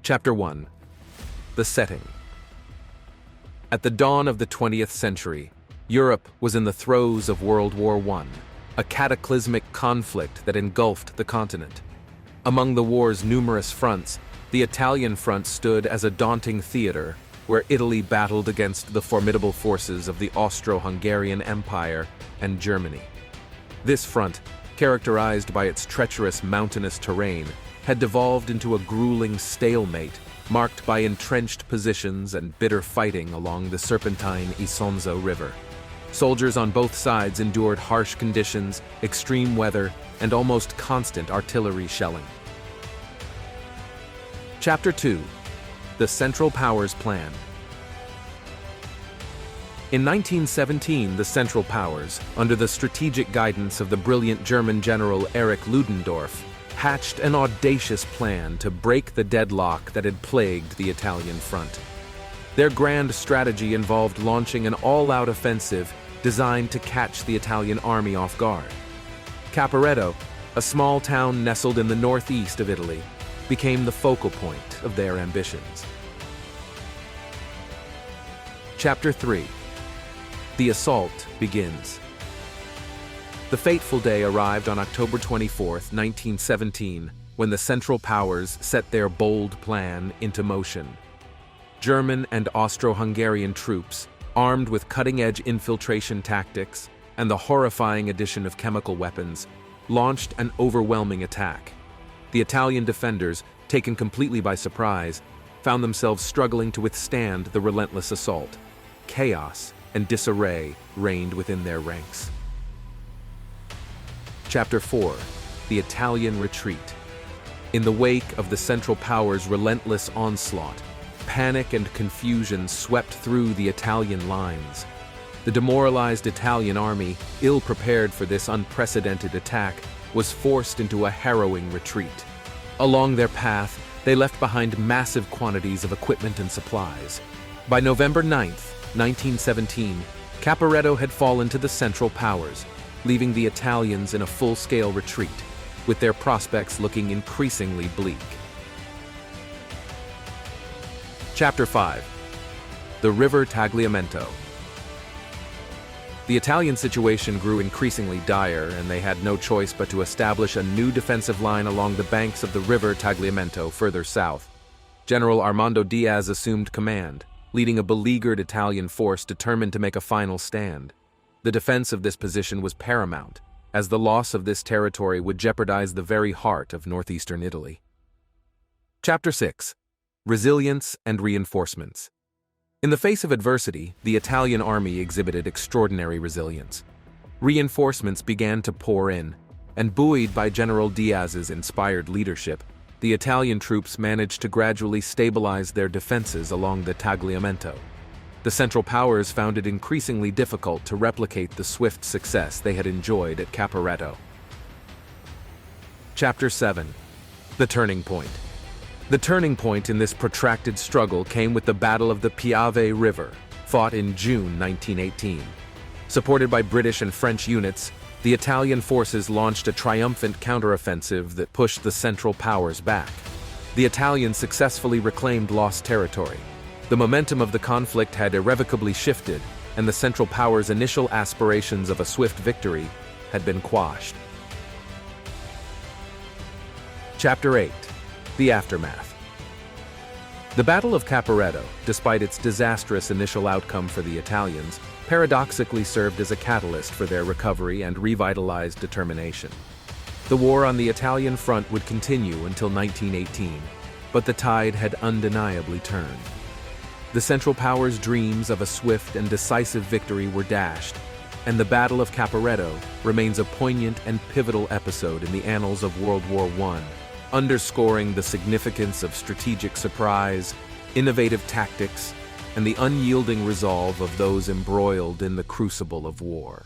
Chapter 1. The Setting. At the dawn of the 20th century, Europe was in the throes of World War I, a cataclysmic conflict that engulfed the continent. Among the war's numerous fronts, the Italian front stood as a daunting theater where Italy battled against the formidable forces of the Austro-Hungarian Empire and Germany. This front, characterized by its treacherous mountainous terrain, had devolved into a grueling stalemate marked by entrenched positions and bitter fighting along the serpentine Isonzo River. Soldiers on both sides endured harsh conditions, extreme weather, and almost constant artillery shelling. Chapter 2. The Central Powers Plan. In 1917, the Central Powers, under the strategic guidance of the brilliant German general Erich Ludendorff, hatched an audacious plan to break the deadlock that had plagued the Italian front. Their grand strategy involved launching an all-out offensive designed to catch the Italian army off guard. Caporetto, a small town nestled in the northeast of Italy, became the focal point of their ambitions. Chapter 3. The assault begins. The fateful day arrived on October 24, 1917, when the Central Powers set their bold plan into motion. German and Austro-Hungarian troops, armed with cutting-edge infiltration tactics and the horrifying addition of chemical weapons, launched an overwhelming attack. The Italian defenders, taken completely by surprise, found themselves struggling to withstand the relentless assault. Chaos and disarray reigned within their ranks. Chapter 4. The Italian Retreat. In the wake of the Central Powers' relentless onslaught, panic and confusion swept through the Italian lines. The demoralized Italian army, ill-prepared for this unprecedented attack, was forced into a harrowing retreat. Along their path, they left behind massive quantities of equipment and supplies. By November 9, 1917, Caporetto had fallen to the Central Powers, leaving the Italians in a full-scale retreat, with their prospects looking increasingly bleak. Chapter 5. The River Tagliamento. The Italian situation grew increasingly dire, and they had no choice but to establish a new defensive line along the banks of the river Tagliamento further south. General Armando Diaz assumed command, leading a beleaguered Italian force determined to make a final stand. The defense of this position was paramount, as the loss of this territory would jeopardize the very heart of northeastern Italy. Chapter 6. Resilience and Reinforcements. In the face of adversity, the Italian army exhibited extraordinary resilience. Reinforcements began to pour in, and buoyed by General Diaz's inspired leadership, the Italian troops managed to gradually stabilize their defenses along the Tagliamento. The Central Powers found it increasingly difficult to replicate the swift success they had enjoyed at Caporetto. Chapter 7. The Turning Point. The turning point in this protracted struggle came with the Battle of the Piave River, fought in June 1918. Supported by British and French units, the Italian forces launched a triumphant counteroffensive that pushed the Central Powers back. The Italians successfully reclaimed lost territory. The momentum of the conflict had irrevocably shifted, and the Central Powers' initial aspirations of a swift victory had been quashed. Chapter 8. The Aftermath. The Battle of Caporetto, despite its disastrous initial outcome for the Italians, paradoxically served as a catalyst for their recovery and revitalized determination. The war on the Italian front would continue until 1918, but the tide had undeniably turned. The Central Powers' dreams of a swift and decisive victory were dashed, and the Battle of Caporetto remains a poignant and pivotal episode in the annals of World War I, underscoring the significance of strategic surprise, innovative tactics, and the unyielding resolve of those embroiled in the crucible of war.